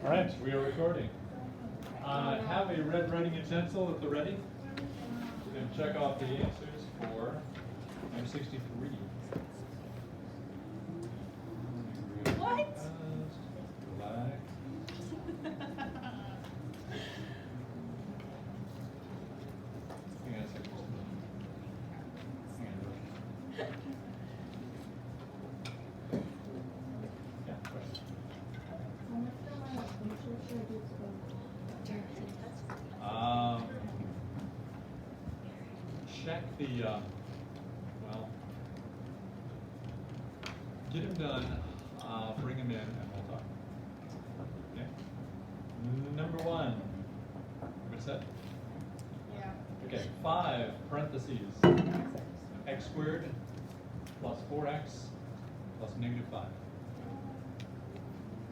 All right, we are recording. Have a red writing utensil at the ready. We're going to check off the answers for number 63. What? Relax. Hang on a second. Hang on. Yeah, question. Check the, well, get him done, bring him in, and we'll talk. Okay? Number one. What's that? Yeah. Okay, 5 parentheses, x squared plus 4x plus negative 5.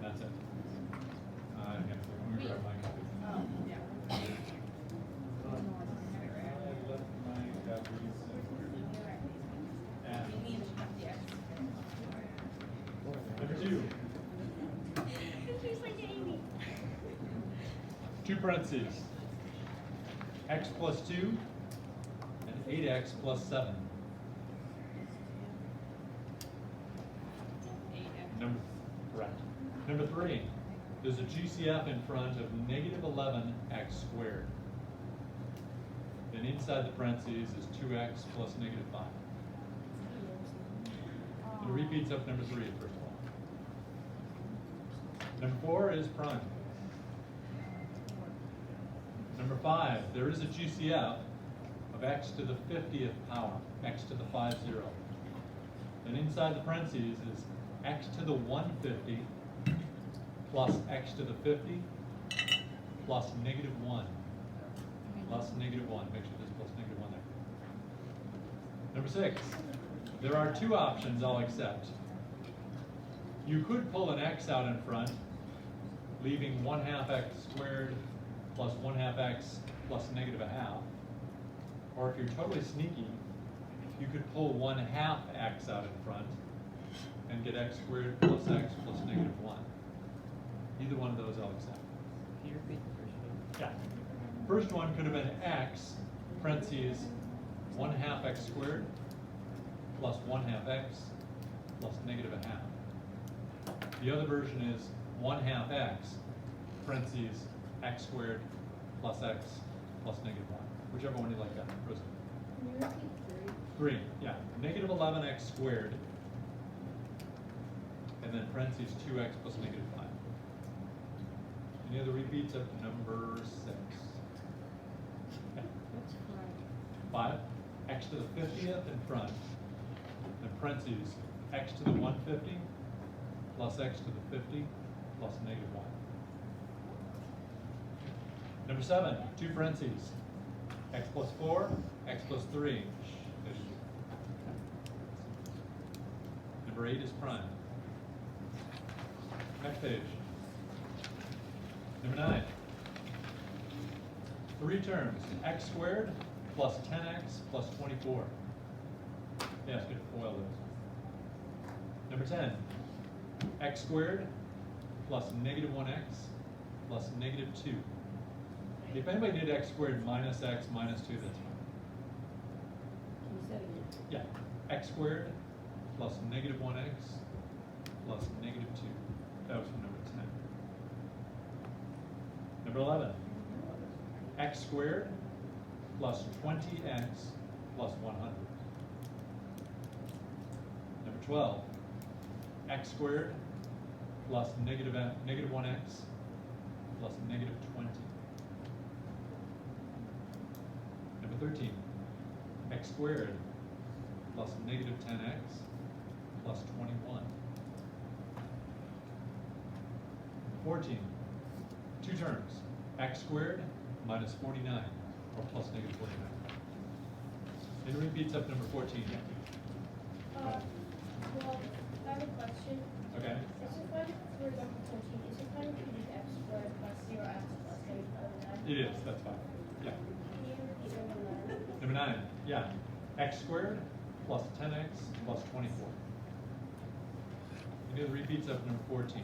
That's it. Let me grab my copy. Oh, yeah. I left my copies and number 2. She's like Amy. 2 parentheses, x plus 2 and 8x plus 7. Correct. Number 3, there's a GCF in front of negative 11x squared. Then inside the parentheses is 2x plus negative 5. It repeats up number 3 first of all. Number 4 is prime. Number 5, there is a GCF of x to the 50th power, x to the 50. Then inside the parentheses is x to the 150 plus x to the 50 plus negative 1. Plus negative 1. Make sure there's plus negative 1 there. Number 6, there are 2 options I'll accept. You could pull an x out in front, leaving 1/2 x squared plus 1/2 x plus negative 1/2. Or if you're totally sneaky, you could pull 1/2 x out in front and get x squared plus x plus negative 1. Either one of those I'll accept. Can you repeat the first one? Yeah. First one could have been x, parentheses, 1/2 x squared plus 1/2 x plus negative 1/2. The other version is 1/2 x, parentheses, x squared plus x plus negative 1. Whichever one you like better. Rosie. Can you repeat 3, yeah. Negative 11x squared, and then parentheses 2x plus negative 5. Any other repeats of number 6? Okay. 5, x to the 50th in front, and parentheses x to the 150 plus x to the 50 plus negative 1. Number 7, 2 parentheses, x plus 4, x plus 3. Number 8 is prime. Next page. Number 9. 3 terms, x squared plus 10x plus 24. Yeah, it's good to FOIL those. Number 10. X squared plus negative 1x plus negative 2. If anybody did x squared minus x minus 2, that's fine. Yeah, x squared plus negative 1x plus negative 2. That was from number 10. Number 11. X squared plus 20x plus 100. Number 12. X squared plus negative 1x plus negative 20. Number 13. X squared plus negative 10x plus 21. 14. 2 terms, x squared minus 49, or plus negative 49. It repeats up number 14. Well, I have a question. Okay. Is it fine, for example, 14, is it fine if you did x squared plus 0x plus negative 9? It is, that's fine. Yeah. Can you repeat number 9? Number 9, yeah. X squared plus 10x plus 24. Any other repeats of number 14?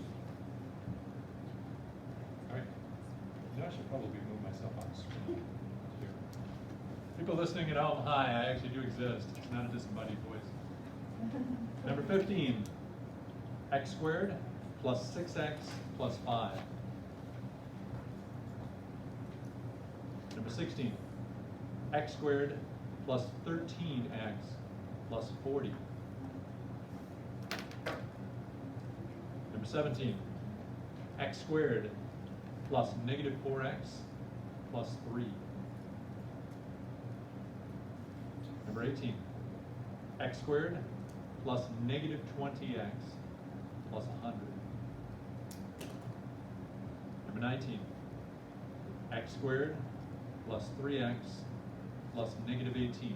should probably move myself on the screen here. People listening at home, hi, I actually do exist. It's not a disembodied voice. Number 15, x squared plus 6x plus 5. Number 16, x squared plus 13x plus 40. Number 17, x squared plus negative 4x plus 3. Number 18, x squared plus negative 20x plus 100. Number 19, x squared plus 3x plus negative 18.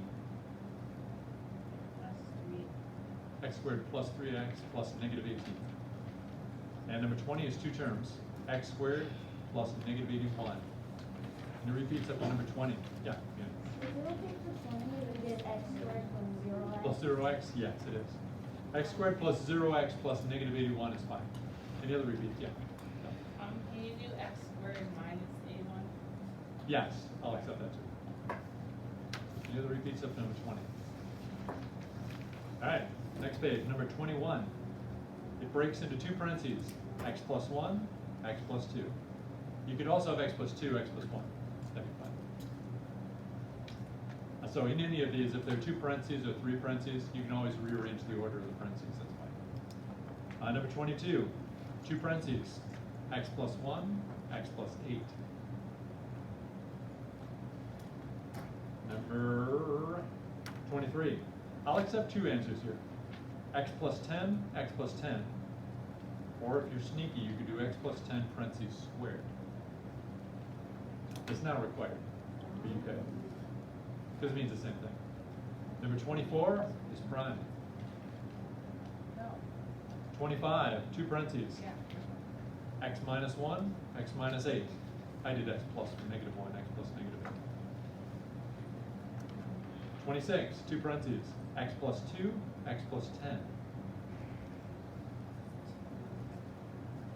X squared plus 3x plus negative 18. And number 20 is two terms, x squared plus negative 81. And it repeats up to number 20. Yeah. If we look at the 20, we get x squared plus 0x. Plus 0x? Yes, it is. X squared plus 0x plus negative 81 is fine. Any other repeats? Yeah. Can you do x squared minus a1? Yes, I'll accept that too. Any other repeats up to number 20? All right, next page, number 21. It breaks into two parentheses, x plus 1, x plus 2. You could also have x plus 2, x plus 1. That'd be fine. So in any of these, if there are two parentheses or three parentheses, you can always rearrange the order of the parentheses, that's fine. Number 22, two parentheses, x plus 1, x plus 8. Number 23, I'll accept two answers here. X plus 10, x plus 10. Or if you're sneaky, you could do x plus 10 parentheses squared. It's not required, but you could. Because it means the same thing. Number 24 is prime. No. 25, two parentheses. Yeah. X minus 1, x minus 8. I did x plus negative 1, x plus negative 8. 26, two parentheses. X plus 2, x plus 10.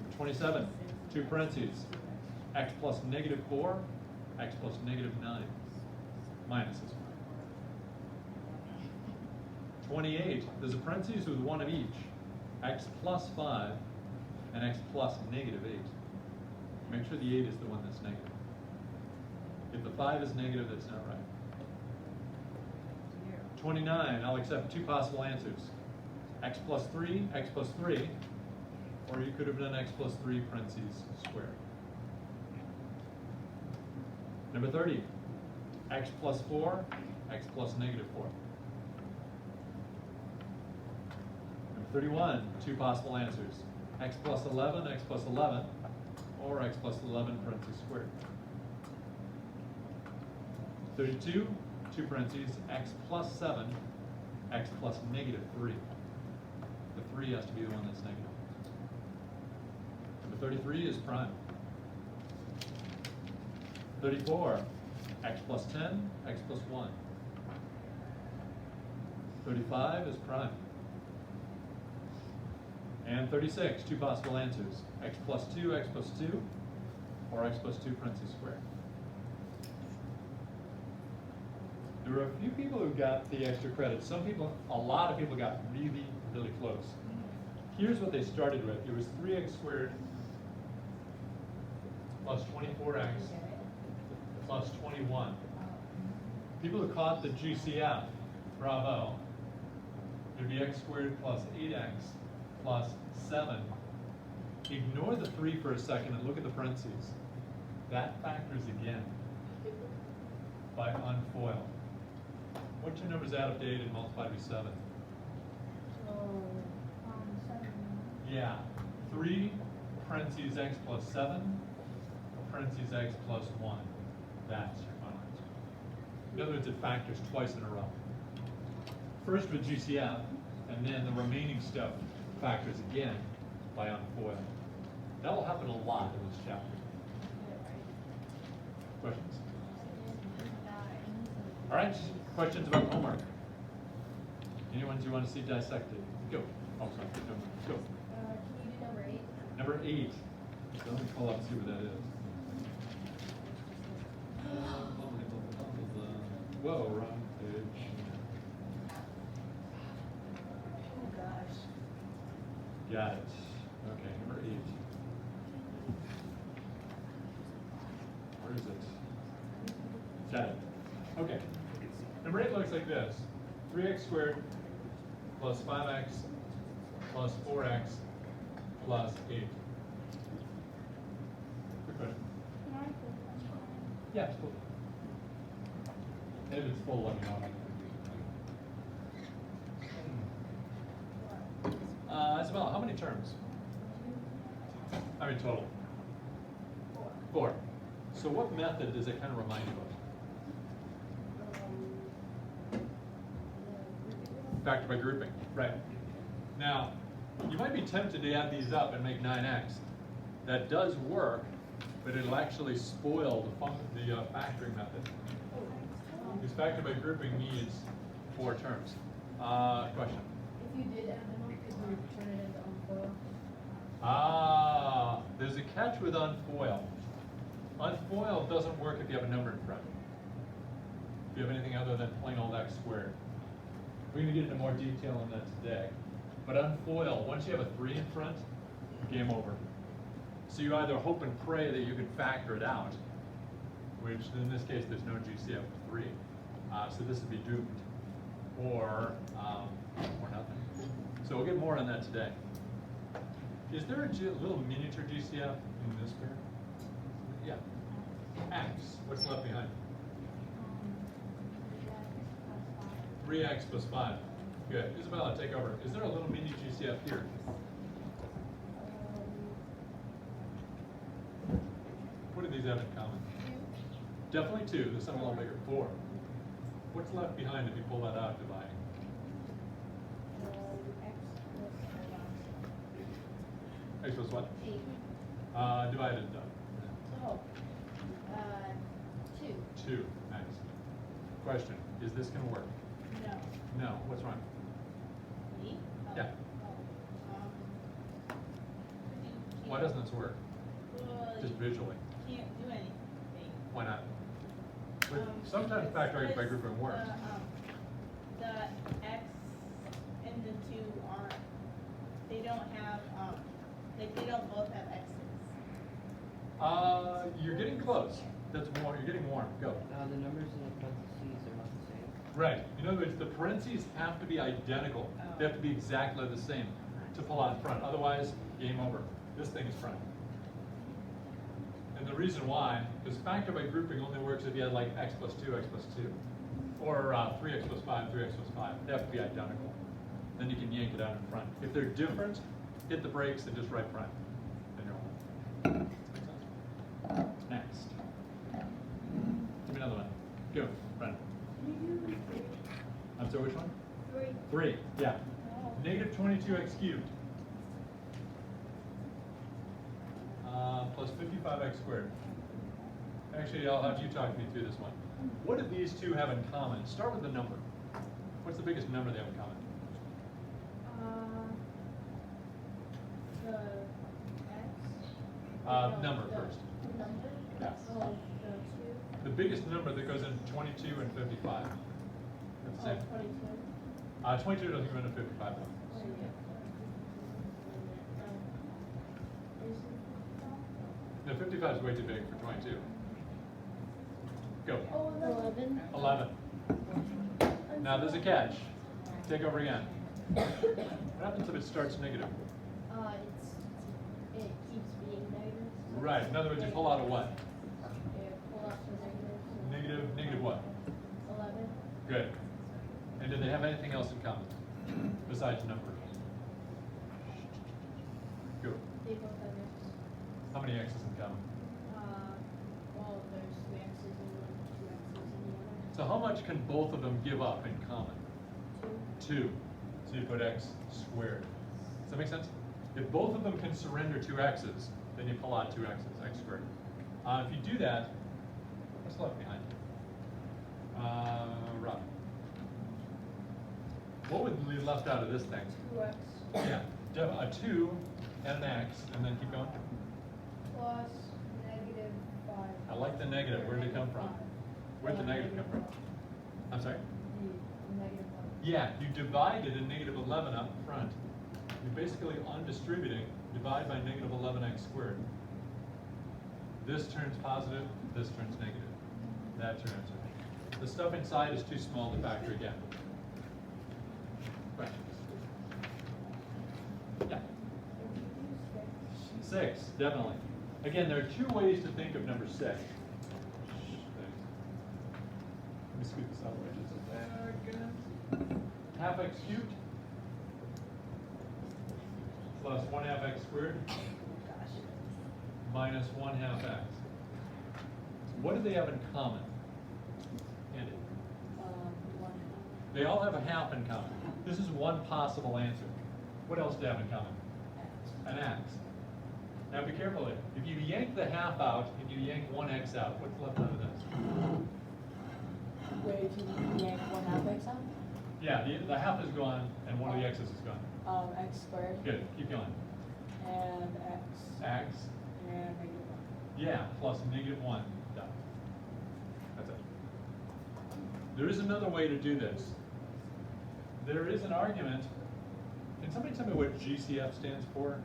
Number 27, two parentheses. X plus negative 4, x plus negative 9. Minus is fine. 28, there's a parentheses with one of each. X plus 5 and x plus negative 8. Make sure the 8 is the one that's negative. If the 5 is negative, that's not right. 29, I'll accept two possible answers. X plus 3, x plus 3, or you could have done x plus 3 parentheses squared. Number 30, x plus 4, x plus negative 4. Number 31, two possible answers. X plus 11, x plus 11, or x plus 11 parentheses squared. 32, two parentheses, x plus 7, x plus negative 3. The 3 has to be the one that's negative. Number 33 is prime. 34, x plus 10, x plus 1. 35 is prime. And 36, two possible answers. X plus 2, x plus 2, or x plus 2 parentheses squared. There were a few people who got the extra credit. Some people, a lot of people got really, really close. Here's what they started with. It was 3x squared plus 24x plus 21. People who caught the GCF, bravo. It would be x squared plus 8x plus 7. Ignore the 3 for a second and look at the parentheses. That factors again by unfoil. What two numbers add up to 8 and multiply to 7? So, 7. Yeah. 3 parentheses x plus 7, parentheses x plus 1. That's your final answer. In other words, it factors twice in a row. First with GCF, and then the remaining stuff factors again by unfoil. That will happen a lot in this chapter. Questions? All right, questions about homework? Anyone you want to see dissected? Go. Oh, sorry. Go. Can you do number 8? Number 8. So let me pull up and see what that is. Whoa, wrong page. Oh, gosh. Got it. Okay, number 8. Where is it? Got it. Okay. Number 8 looks like this. 3x squared plus 5x plus 4x plus 8. Quick question. Can I put that on? Yeah, it's cool. If it's full, let me know. Isabella, how many terms? I mean total. 4. So what method does it kind of remind you of? Factor by grouping. Right. Now, you might be tempted to add these up and make 9x. That does work, but it'll actually spoil the factoring method. Because factor by grouping needs 4 terms. Question? If you did add them up, could we turn it into unfoil? There's a catch with unfoil. Unfoil doesn't work if you have a number in front. If you have anything other than plain old x squared. We're going to get into more detail on that today. But unfoil, once you have a 3 in front, game over. So you either hope and pray that you can factor it out, which in this case there's no GCF of 3. So this would be doomed. Or nothing. So we'll get more on that today. Is there a little miniature GCF in this pair? Yeah. X. What's left behind? 3x plus 5. Good. Isabella, take over. Is there a little mini GCF here? What do these have in common? Definitely 2. This one a little bigger. 4. What's left behind if you pull that out, dividing? X plus what? 8. Divided though. Oh. 2. 2. Nice. Question. Is this going to work? No. No. What's wrong? Me? Oh. Yeah. Why doesn't this work? Well, Just visually. you can't do anything. Why not? Sometimes factoring by grouping works. The x and the 2 aren't, they don't have, like they don't both have x's. You're getting close. That's more. You're getting warm. Go. The numbers in the parentheses are not the same. Right. In other words, the parentheses have to be identical. Oh. They have to be exactly the same to pull out front. Otherwise, game over. This thing is front. And the reason why, because factor by grouping only works if you had like x plus 2, x plus 2. Or 3x plus 5, 3x plus 5. They have to be identical. Then you can yank it out in front. If they're different, hit the brakes and just right front. Then you're on. Next. Give me another one. Go, Brennan. I'm sorry, which one? 3. 3, yeah. Negative 22x cubed. Plus 55x squared. Actually, I'll have you talk me through this one. What do these two have in common? Start with the number. What's the biggest number they have in common? The x. Number first. The number? Yes. Oh, the 2. The biggest number that goes in 22 and 55. That's the same. 22. 22 doesn't go into 55 though. No, 55 is way too big for 22. Go. Oh, 11. 11. Now there's a catch. Take over again. What happens if it starts negative? It keeps being negative. Right. In other words, you pull out a what? Pull out the Negative. Negative what? 11. Good. And do they have anything else in common besides number? Go. They both have x. How many x's in common? Well, there's 2 x's in one, 2 x's in the other. So how much can both of them give up in common? 2. 2. So you put x squared. Does that make sense? If both of them can surrender 2 x's, then you pull out 2 x's, x squared. If you do that, what's left behind? Rob. What would be left out of this thing? 2x Yeah, a 2 and an x, and then keep going. plus negative 5. I like the negative, where did it come from? Where did the negative come from? I'm sorry? The negative one. Yeah, you divided a negative 11 up front. You're basically undistributing, divide by negative 11x squared. This turns positive, this turns negative. That's your answer. The stuff inside is too small to factor again. Questions? Yeah. 6, definitely. Again, there are two ways to think of number 6. Let me scoot this out right just a second. Half x cubed plus 1/2 x squared minus 1/2 x. What do they have in common? Andy? They all have a half in common. This is one possible answer. What else do they have in common? An x. Now be careful here. If you yank the half out and you yank 1x out, what's left out of this? Wait, you yank 1/2 x out? Yeah, the half is gone and one of the x's is gone. X squared. Good, keep going. And x. X, And negative 1. yeah, plus negative 1. Done. That's it. There is another way to do this. There is an argument. Can somebody tell me what GCF stands for?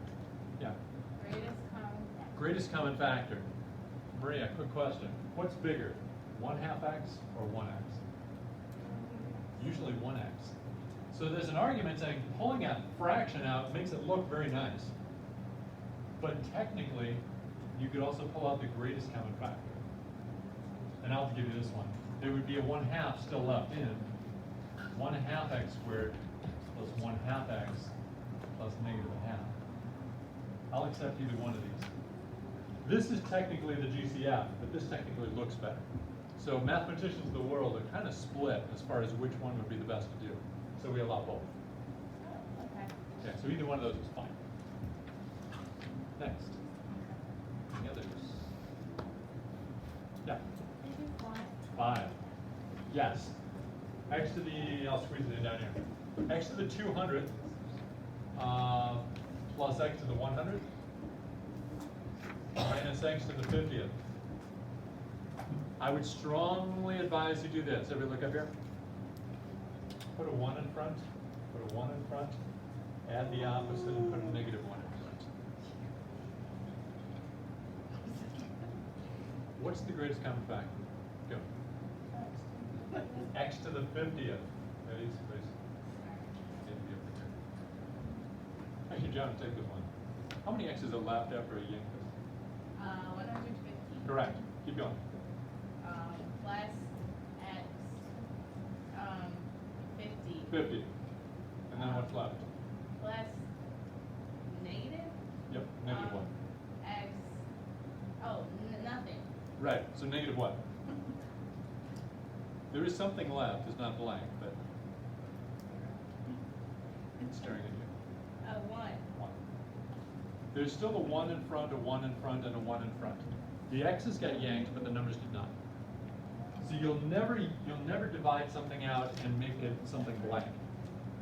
Yeah. Greatest common factor. Greatest common factor. Maria, quick question. What's bigger, 1/2 x or 1x? Usually 1x. So there's an argument saying pulling a fraction out makes it look very nice. But technically, you could also pull out the greatest common factor. And I'll give you this one. There would be a 1/2 still left in. 1/2 x squared plus 1/2 x plus negative 1/2. I'll accept either one of these. This is technically the GCF, but this technically looks better. So mathematicians of the world are kind of split as far as which one would be the best to do. So we allow both. Okay. Okay, so either one of those is fine. Next. Any others? Yeah. 5. Yes. X to the, I'll squeeze it in down here. X to the 200th plus x to the 100th minus x to the 50th. I would strongly advise you do this. Everybody look up here. Put a 1 in front, put a 1 in front, add the opposite and put a negative 1 in front. What's the greatest common factor? Go. X to the 50th. Ready? Actually, John, take this one. How many x's are left after a yank this? 150. Correct. Keep going. Plus x, 50. 50. And then what's left? Plus negative? Yep, negative 1. X, oh, nothing. Right, so negative what? There is something left, it's not blank, but it's staring at you. 1. 1. There's still a 1 in front, a 1 in front, and a 1 in front. The x's got yanked, but the numbers did not. So you'll never divide something out and make it something blank.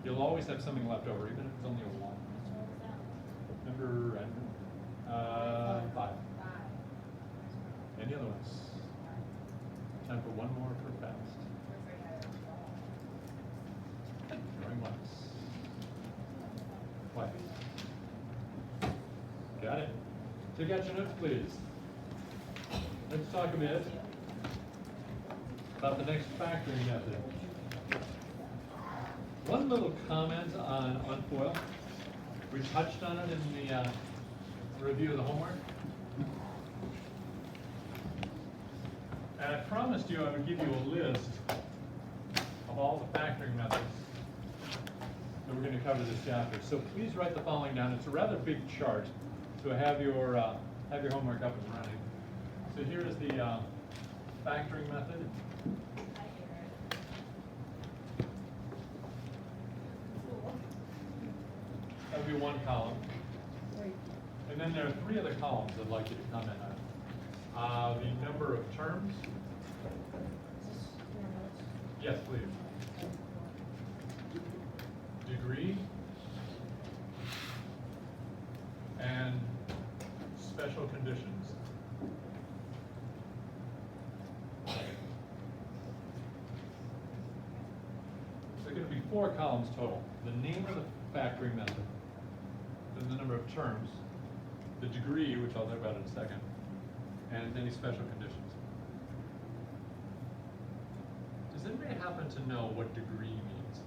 You'll always have something left over, even if it's only a 1. Number, 5. Any other ones? Time for one more for fast. Going once. What? Got it. Take out your notes, please. Let's talk a bit about the next factoring method. One little comment on unfoil. We touched on it in the review of the homework. And I promised you I would give you a list of all the factoring methods that we're going to cover this chapter. So please write the following down. It's a rather big chart, so have your homework up and running. So here is the factoring method. That would be one column. And then there are 3 other columns I'd like you to comment on. The number of terms. Yes, please. Degree. And special conditions. 4 columns total. The name of the factoring method, then the number of terms, the degree, which I'll talk about in a second, and any special conditions. Does anybody happen to know what degree means?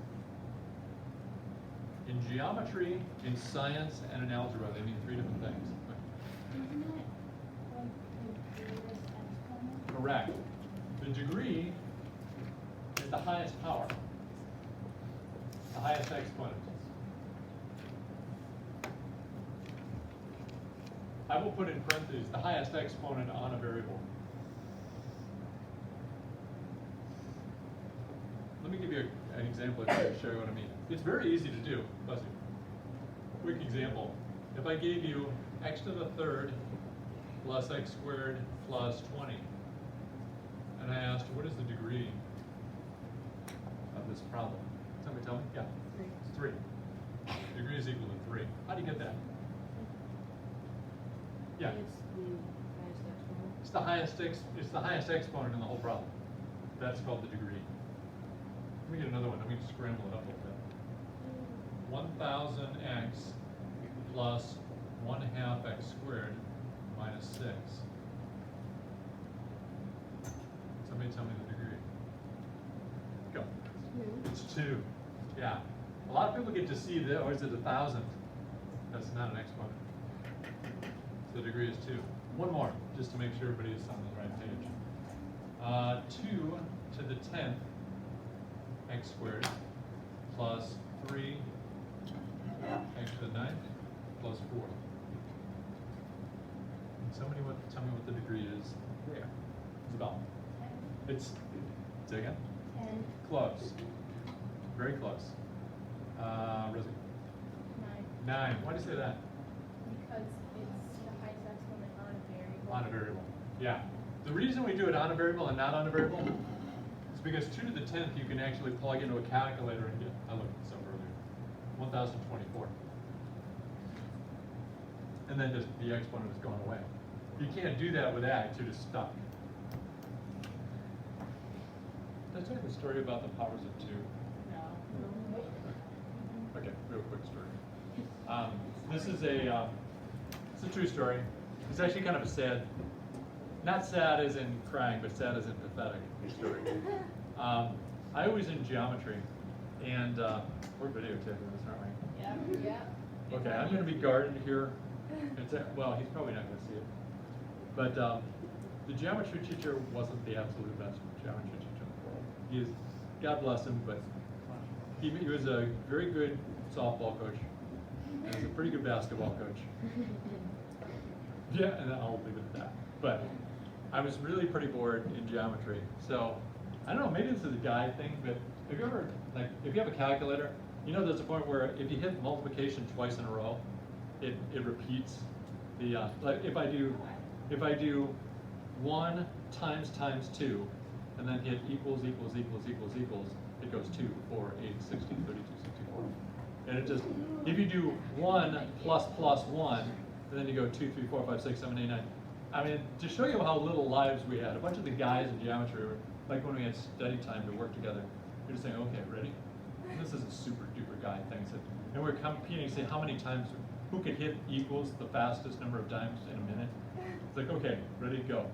In geometry, in science, and in algebra, they mean 3 different things. Isn't it like the greatest exponent? Correct. The degree is the highest power, the highest exponent. I will put in parentheses the highest exponent on a variable. Let me give you an example to show you what I mean. It's very easy to do. Bless you. Quick example. If I gave you x to the third plus x squared plus 20, and I asked, what is the degree of this problem? Somebody tell me? Yeah. 3. It's 3. Degree is equal to 3. How do you get that? Yeah. It's the highest exponent. It's the highest exponent in the whole problem. That's called the degree. Let me get another one. Let me scramble it up a little bit. 1000x plus 1/2 x squared minus 6. Somebody tell me the degree. Go. It's 2. Yeah. A lot of people get to see that, or is it 1000? That's not an exponent. So the degree is 2. One more, just to make sure everybody is on the right page. 2 to the 10th x squared plus 3 x to the 9th plus 4. Can somebody tell me what the degree is there? Isabel. It's, say again? 10. Close. Very close. Rosie. 9. 9. Why do you say that? Because it's the highest exponent on a variable. On a variable. Yeah. The reason we do it on a variable and not on a variable is because 2 to the 10th you can actually plug into a calculator and get, I looked this up earlier, 1024. And then just the exponent is going away. You can't do that with x, you're just stuck. Did I tell you the story about the powers of 2? No. Okay, real quick story. This is it's a true story. It's actually kind of a sad, not sad as in crying, but sad as in pathetic story. I was in geometry, and we're videotaping this, aren't we? Yeah. Yeah. Okay, I'm going to be guarded here. Well, he's probably not going to see it. But the geometry teacher wasn't the absolute best geometry teacher in the world. He is, God bless him, but he was a very good softball coach, and he was a pretty good basketball coach. Yeah, and I'll leave it at that. But I was really pretty bored in geometry. So, I don't know, maybe this is a guy thing, but have you ever, like, if you have a calculator, you know there's a point where if you hit multiplication twice in a row, it repeats the, like if I do 1 times 2, and then hit equals, it goes 2, 4, 8, 16, 32, 64. And it just, if you do 1 plus 1, and then you go 2, 3, 4, 5, 6, 7, 8, 9. I mean, to show you how little lives we had, a bunch of the guys in geometry were, like when we had study time to work together, you're just saying, okay, ready? And this is a super duper guy thing. So, and we're competing to see how many times, who could hit equals the fastest number of times in a minute. It's like, okay, ready, go.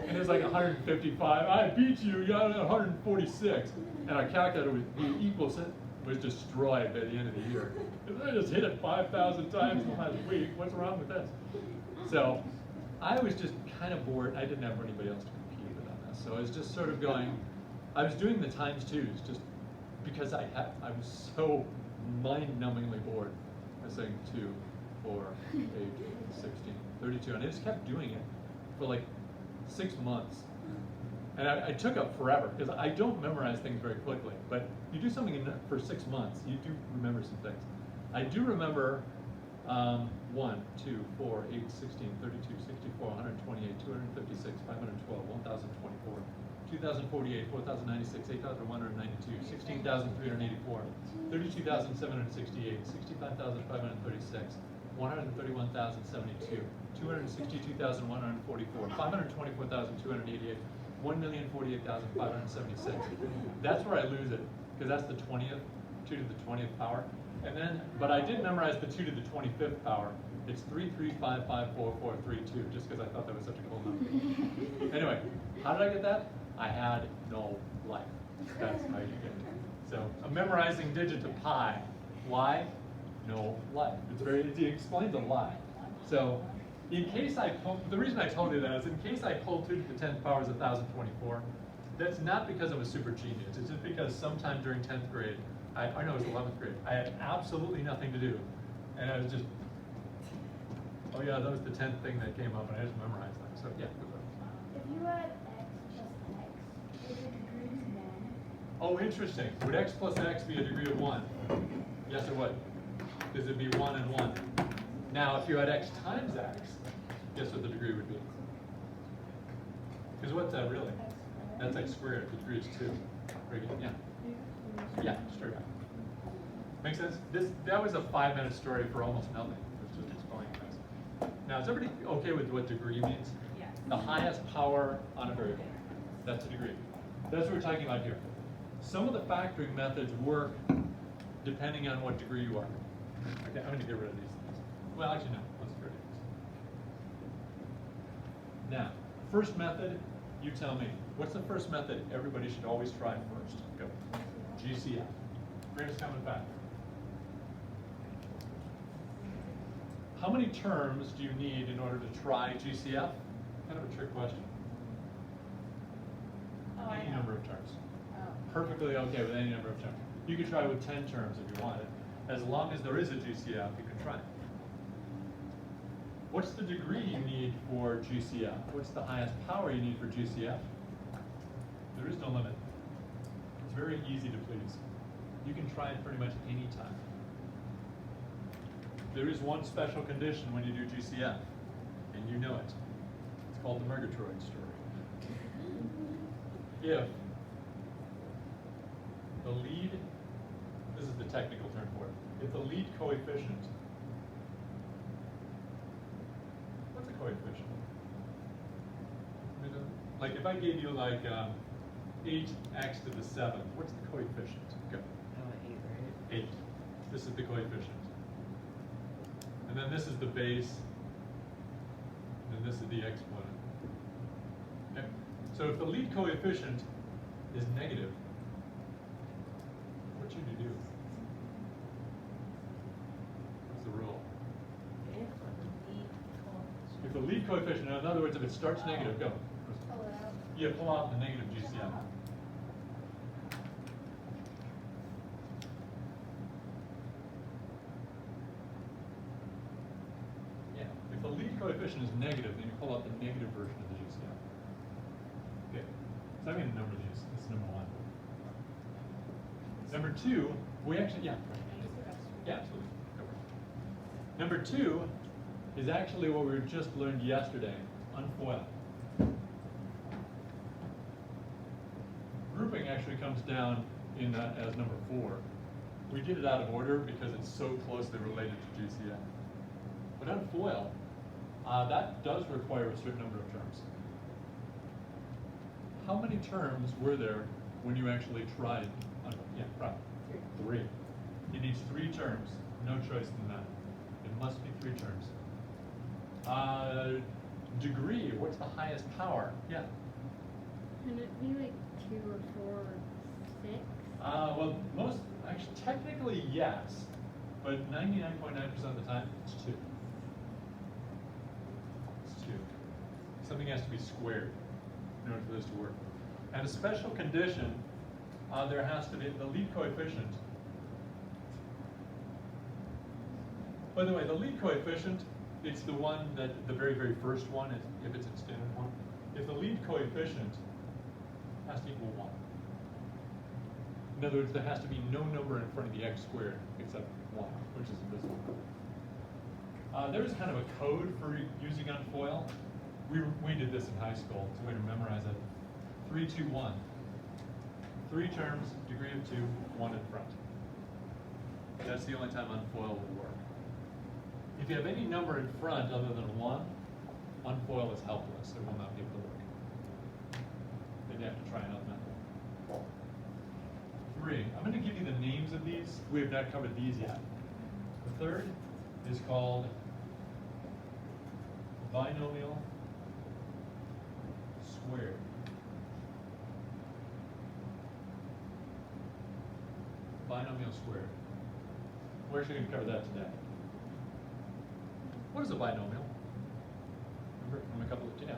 And it's like 155. I beat you, you got 146. And our calculator was, the equals was destroyed by the end of the year. I just hit it 5,000 times in the last week. What's wrong with this? So I was just kind of bored. I didn't have anybody else to compete with on this. So I was just sort of going, I was doing the times twos just because I was so mind-numbingly bored. I was saying 2, 4, 8, 16, 32. And I just kept doing it for like 6 months. And I took up forever because I don't memorize things very quickly. But you do something for 6 months, you do remember some things. I do remember 1, 2, 4, 8, 16, 32, 64, 128, 256, 512, 1,024, 2,048, 4,096, 8,192, 16,384, 32,768, 65,536, 131,072, 262,144, 524,288, 1,048,576. That's where I lose it, because that's the 20th, 2 to the 20th power. And then, but I did memorize the 2 to the 25th power. It's 3355442, just because I thought that was such a cool number. Anyway, how did I get that? I had no life. That's how you get it. So I'm memorizing digit to pi. Why? No life. It's very, it explains a lot. So in case I pull, the reason I told you that is in case I pulled 2 to the 10th power is 1024. That's not because I'm a super genius. It's just because sometime during 10th grade, I know it was 11th grade, I had absolutely nothing to do. And I was just, oh yeah, that was the 10th thing that came up and I just memorized that. So yeah. If you add x plus x, is the degree 1? Oh, interesting. Would x plus x be a degree of 1? Yes, it would. Because it'd be 1 and 1. Now, if you had x times x, guess what the degree would be? Because what's that really? That's x squared. The degree is 2. Very good. Yeah. Yeah, straight up. Make sense? That was a 5-minute story for almost nothing. It's just explaining things. Now, is everybody okay with what degree means? Yes. The highest power on a variable. That's a degree. That's what we're talking about here. Some of the factoring methods work depending on what degree you are. Okay, I'm going to get rid of these things. Well, actually, no. Let's get rid of these. Now, first method, you tell me. What's the first method everybody should always try first? Go. GCF. Greatest common factor. How many terms do you need in order to try GCF? Kind of a trick question. Oh, I Any know. number of terms. Oh. Perfectly okay with any number of terms. You could try with 10 terms if you wanted. As long as there is a GCF, you can try it. What's the degree you need for GCF? What's the highest power you need for GCF? There is no limit. It's very easy to please. You can try it pretty much any time. There is one special condition when you do GCF, and you know it. It's called the Murgatroyd story. If the lead, this is the technical term for it, if the lead coefficient, what's a coefficient? Like if I gave you like 8x to the 7th, what's the coefficient? Go. 8. This is the coefficient. And then this is the base, and this is the exponent. Okay? So if the lead coefficient is negative, what should you do? What's the rule? If the lead coefficient, in other words, if it starts negative, go. Pull it out. Yeah, pull out the negative GCF. Yeah, if the lead coefficient is negative, then you pull out the negative version of the GCF. Okay, so I'm going to number these. This is number 1. Number 2, we actually, yeah. Yeah, absolutely. Go for it. Number 2 is actually what we just learned yesterday, unfoil. Grouping actually comes down in as number 4. We did it out of order because it's so closely related to GCF. But unfoil, that does require a certain number of terms. How many terms were there when you actually tried? Yeah, right. 3. It needs 3 terms. No choice than that. It must be 3 terms. Degree, what's the highest power? Yeah. Can it be like 2 or 4 or 6? Well, actually, technically yes, but 99.9% of the time, it's 2. It's 2. Something has to be squared in order for this to work. And a special condition, there has to be the lead coefficient. By the way, the lead coefficient, it's the one that, the very, very first one, if it's in standard form. If the lead coefficient has to equal 1. In other words, there has to be no number in front of the x squared except 1, which is invisible. There is kind of a code for using unfoil. We did this in high school. It's a way to memorize it. 3, 2, 1. 3 terms, degree of 2, 1 in front. That's the only time unfoil will work. If you have any number in front other than 1, unfoil is helpless. It will not be able to work. Maybe I have to try another method. 3, I'm going to give you the names of these. We have not covered these yet. The third is called binomial squared. Binomial squared. We're actually going to cover that today. What is a binomial? Remember from a couple of, yeah.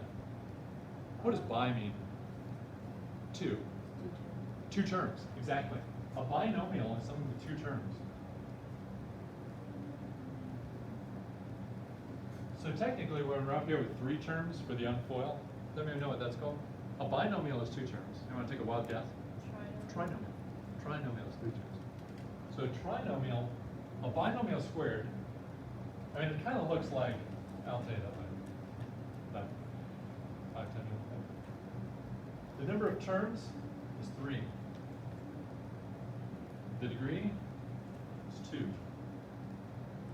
What does bi mean? 2. 2 terms, exactly. A binomial is something with 2 terms. So technically, when we're up here with 3 terms for the unfoil, does anyone know what that's called? A binomial is 2 terms. You want to take a wild guess? Trinomial. Trinomial is 3 terms. So trinomial, a binomial squared, I mean, it kind of looks like, I'll tell you that later. But 5, 10 minutes later. The number of terms is 3. The degree is 2.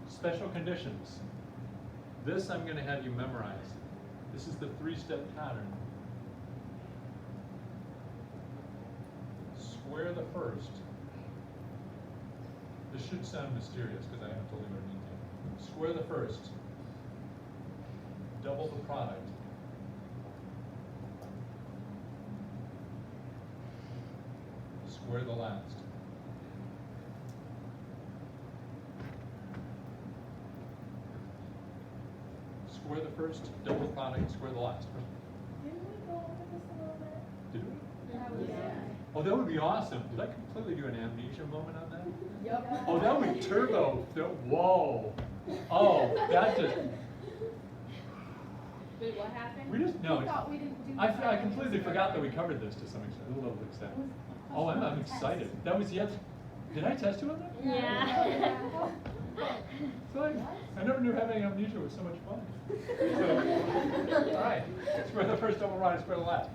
Special conditions. This I'm going to have you memorize. This is the 3-step pattern. Square the first. This should sound mysterious because I haven't told you what it means yet. Square the first. Double the product. Square the last. Square the first, double the product, square the last. Didn't we go over this a little bit? Did we? Yeah. Oh, that would be awesome. Did I completely do an amnesia moment on that? Yep. Oh, that would be turbo. Whoa. Oh, that just, Wait, what happened? we just, no. We thought we didn't do I that. completely forgot that we covered this to some extent, a little extent. Oh, I'm excited. That was yet, did I test you on that? Yeah. It's like, I never knew having amnesia was so much fun. So, all right, square the first double ride, square the last.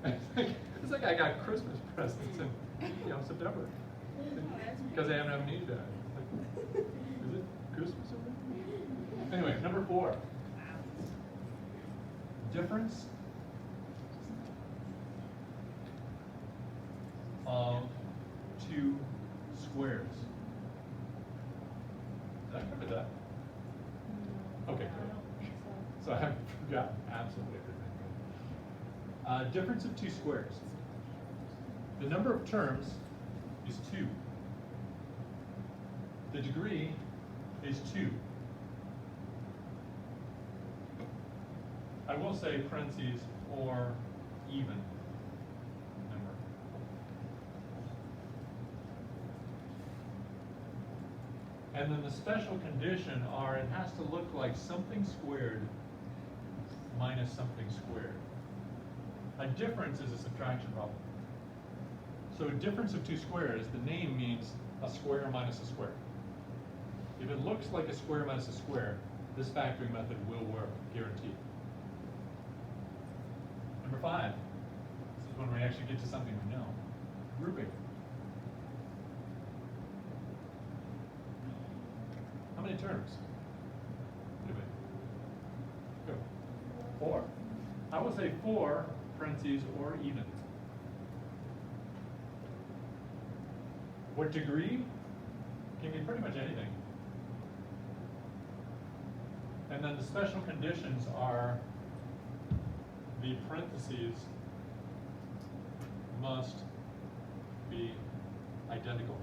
It's like I got Christmas presents in, September. Because I have amnesia. Is it Christmas already? Anyway, number 4. Difference of 2 squares. Did I cover that? Okay, good. So I haven't forgotten absolutely everything. Difference of 2 squares. The number of terms is 2. The degree is 2. I will say parentheses or even number. And then the special condition are it has to look like something squared minus something squared. A difference is a subtraction problem. So a difference of 2 squares, the name means a square minus a square. If it looks like a square minus a square, this factoring method will work, guaranteed. Number 5, this is when we actually get to something we know. Grouping. How many terms? Anybody? Go. 4. I will say 4, parentheses, or even. What degree? Can be pretty much anything. And then the special conditions are the parentheses must be identical.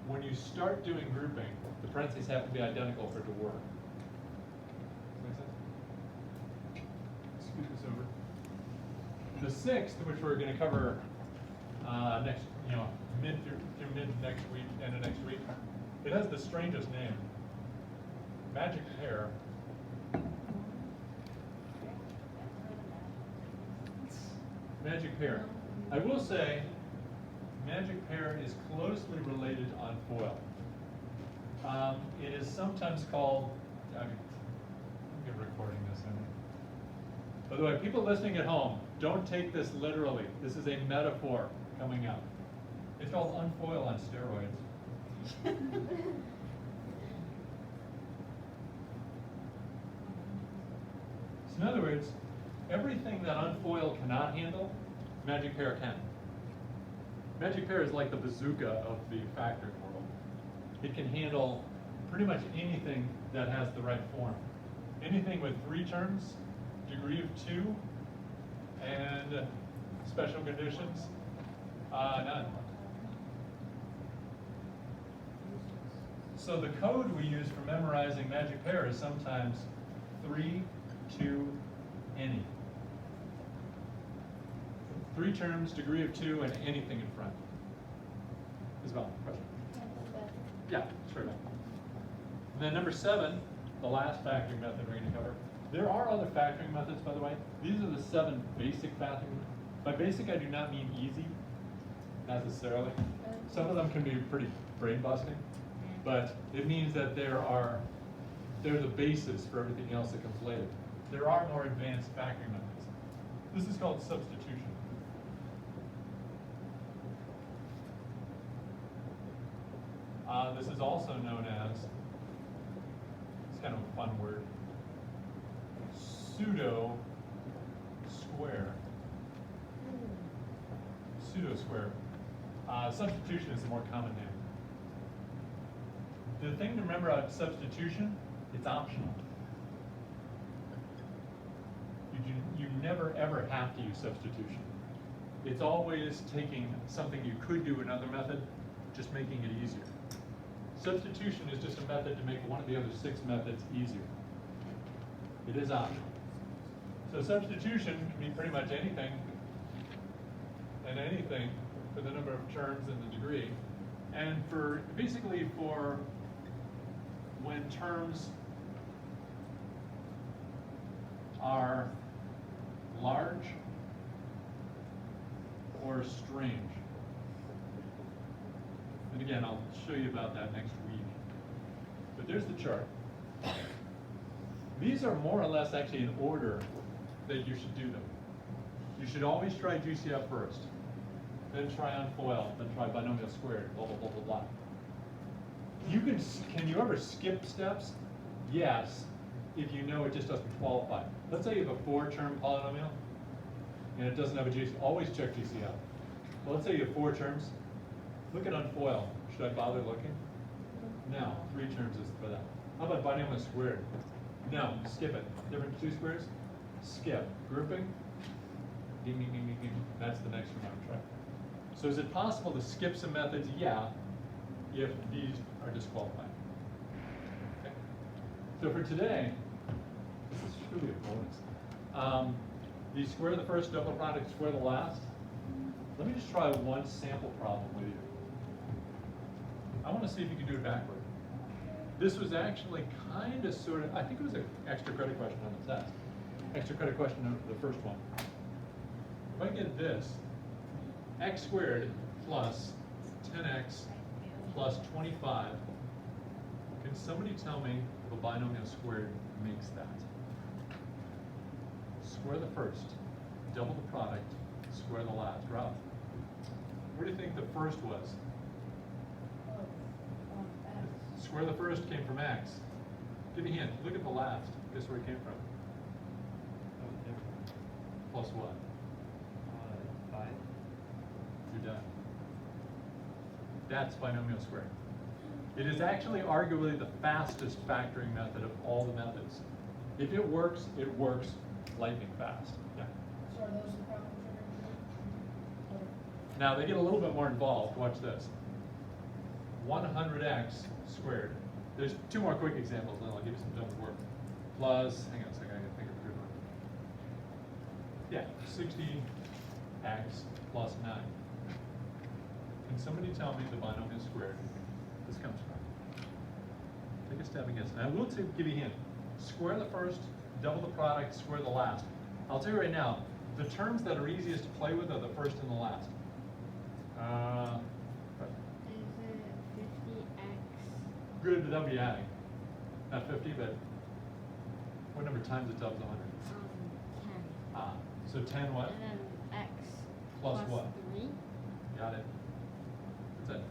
When you start doing grouping, the parentheses have to be identical for it to work. Does that make sense? Scoot this over. The 6th, which we're going to cover next, mid through mid next week, end of next week, it has the strangest name. Magic pair. Magic pair. I will say, magic pair is closely related on foil. It is sometimes called, I'm recording this. By the way, people listening at home, don't take this literally. This is a metaphor coming up. It's called unfoil on steroids. So in other words, everything that unfoil cannot handle, magic pair can. Magic pair is like the bazooka of the factoring world. It can handle pretty much anything that has the right form. Anything with 3 terms, degree of 2, and special conditions, none. So the code we use for memorizing magic pair is sometimes 3, 2, any. 3 terms, degree of 2, and anything in front. Isabel, question? Yeah, straight up. And then number 7, the last factoring method we're going to cover. There are other factoring methods, by the way. These are the 7 basic factoring. By basic, I do not mean easy, necessarily. Some of them can be pretty brain busting, but it means that they're the basis for everything else that comes later. There are more advanced factoring methods. This is called substitution. This is also known as, it's kind of a fun word, pseudo square. Pseudo square. Substitution is a more common name. The thing to remember about substitution, it's optional. You never ever have to use substitution. It's always taking something you could do another method, just making it easier. Substitution is just a method to make one of the other 6 methods easier. It is optional. So substitution can be pretty much anything and anything for the number of terms and the degree. And for basically for when terms are large or strange. And again, I'll show you about that next week. But there's the chart. These are more or less actually in order that you should do them. You should always try GCF first, then try unfoil, then try binomial squared, blah, blah, blah, blah, blah. Can you ever skip steps? Yes, if you know it just doesn't qualify. Let's say you have a 4-term polynomial, and it doesn't have a GCF. Always check GCF. Well, let's say you have 4 terms. Look at unfoil. Should I bother looking? No, 3 terms is for that. How about binomial squared? No, skip it. Different 2 squares? Skip. Grouping? Ding, ding, ding, ding, ding. That's the next one I'm trying. So is it possible to skip some methods? Yeah, if these are disqualified. Okay. So for today, this is truly a bonus. The square the first, double product, square the last. Let me just try one sample problem with you. I want to see if you can do it backward. This was actually kind of sort of, I think it was an extra credit question on the test. Extra credit question on the first one. If I get this, x squared plus 10x plus 25, can somebody tell me if a binomial squared makes that? Square the first, double the product, square the last. Rob, what do you think the first was? Square the first came from x. Give me a hint. Look at the last. Guess where it came from? Plus what? 5. You're done. That's binomial squared. It is actually arguably the fastest factoring method of all the methods. If it works lightning fast. Yeah. So are those the problems you're going to do? Now they get a little bit more involved. Watch this. 100x squared. There's 2 more quick examples, and then I'll give you some done work. Plus, hang on a second, I gotta think of a good one. Yeah, 60x plus 9. Can somebody tell me the binomial squared this comes from? Take a stab and guess. And I will give you a hint. Square the first, double the product, square the last. I'll tell you right now, the terms that are easiest to play with are the first and the last. Is it 50x? Good, but that'll be adding. Not 50, but what number times it tells 100? 10. Ah, so 10 what? And then x Plus what? 3. Got it. That's it.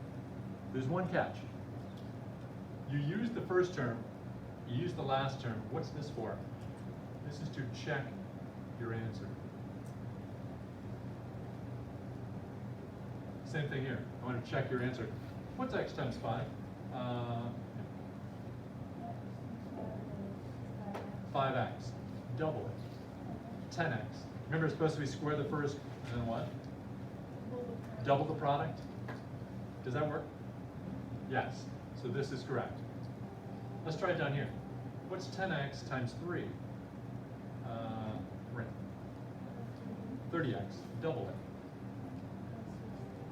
There's one catch. You use the first term, you use the last term. What's this for? This is to check your answer. Same thing here. I want to check your answer. What's x times 5? 5x. Double it. 10x. Remember, it's supposed to be square the first, and then what? Double the product? Does that work? Yes. So this is correct. Let's try it down here. What's 10x times 3? 30x. Double it.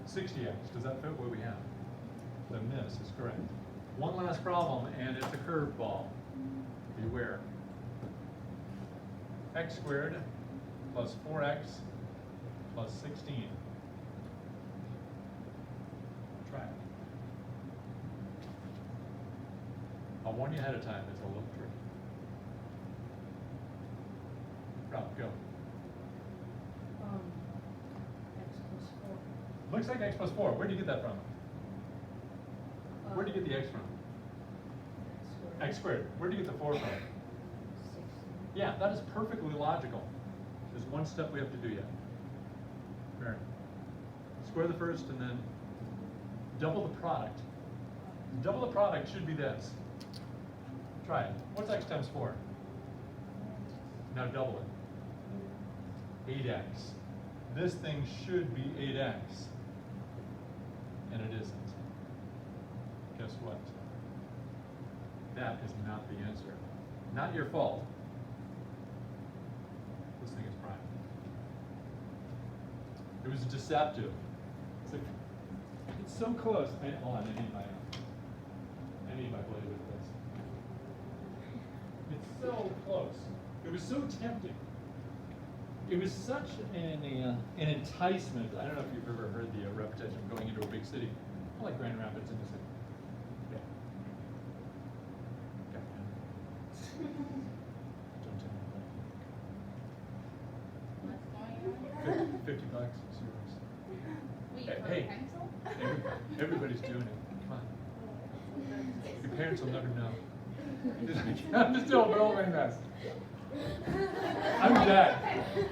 60x. Does that fit what we have? Then this is correct. One last problem, and it's a curveball. Beware. X squared plus 4x plus 16. Try it. I'll warn you ahead of time, it's a little tricky. Rob, go. X plus 4. Looks like x plus 4. Where do you get that from? Where do you get the x from? X squared. Where do you get the 4 from? 16. Yeah, that is perfectly logical. There's one step we have to do yet. Mary. Square the first and then double the product. Double the product should be this. Try it. What's x times 4? Now double it. 8x. This thing should be 8x. And it isn't. Guess what? That is not the answer. Not your fault. This thing is prime. It was deceptive. It's like, it's so close. Hold on, I need my blade with this. It's so close. It was so tempting. It was such an enticement. I don't know if you've ever heard the reputation of going into a big city. I like Grand Rapids in the city. Yeah. Don't tell me What's going on? that. $50, serious. Wait, Hey, for hey. a pencil? Everybody's doing it. Come on. Your parents will never know. I'm still building this. I'm dead.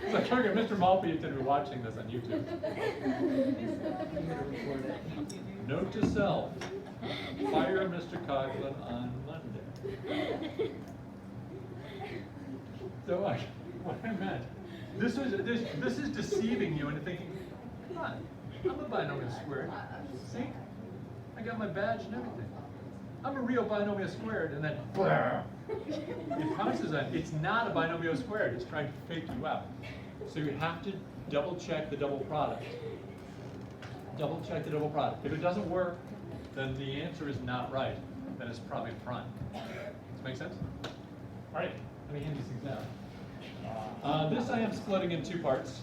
It's like, okay, Mr. Maltby is going to be watching this on YouTube. Note to self: fire Mr. Coughlin on Monday. So what I meant, this is deceiving you into thinking, come on, I'm a binomial squared. See, I got my badge and everything. I'm a real binomial squared, and then it pounces on. It's not a binomial squared. It's trying to fake you out. So you have to double check the double product. Double check the double product. If it doesn't work, then the answer is not right. Then it's probably prime. Does that make sense? All right. Let me hand these things out. This I am splitting in 2 parts.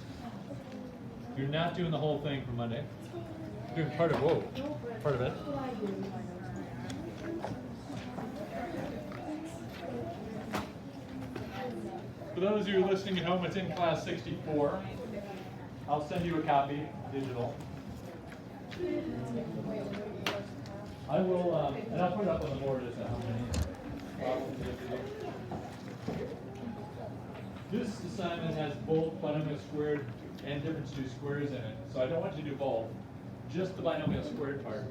You're not doing the whole thing for Monday. You're doing part of it. For those of you listening at home, it's in class 64. I'll send you a copy, digital. I will, and I'll put it up on the board as to how many problems you have to do. This assignment has both binomial squared and difference to squares in it, so I don't want you to do both, just the binomial squared part.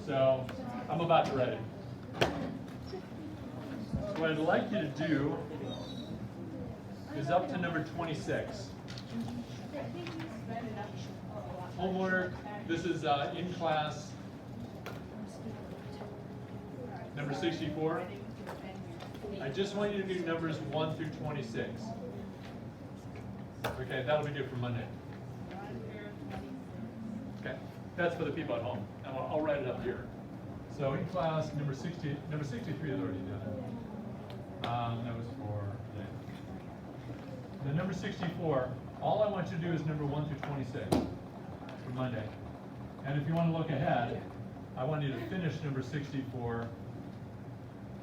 So I'm about to write it. So what I'd like you to do is up to number 26. Homework, this is in class number 64. I just want you to do numbers 1 through 26. Okay, that'll be good for Monday. Okay, that's for the people at home. And I'll write it up here. So in class number 63 is already done. That was for today. The number 64, all I want you to do is number 1 through 26 for Monday. And if you want to look ahead, I want you to finish number 64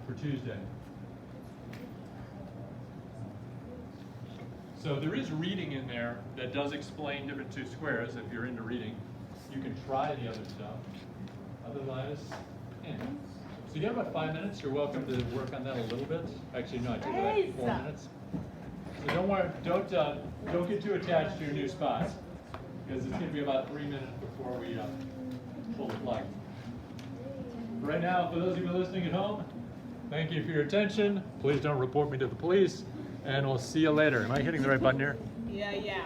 for Tuesday. So there is reading in there that does explain different two squares. If you're into reading, you can try the other stuff. Otherwise, yeah. So you got about 5 minutes. You're welcome to work on that a little bit. Actually, no, I took like 4 minutes. So So don't worry, don't get too attached to your new spots, because it's gonna be about 3 minutes before we pull the plug. Right now, for those of you listening at home, thank you for your attention. Please don't report me to the police, and we'll see you later. Am I hitting the right button here? Yeah, yeah.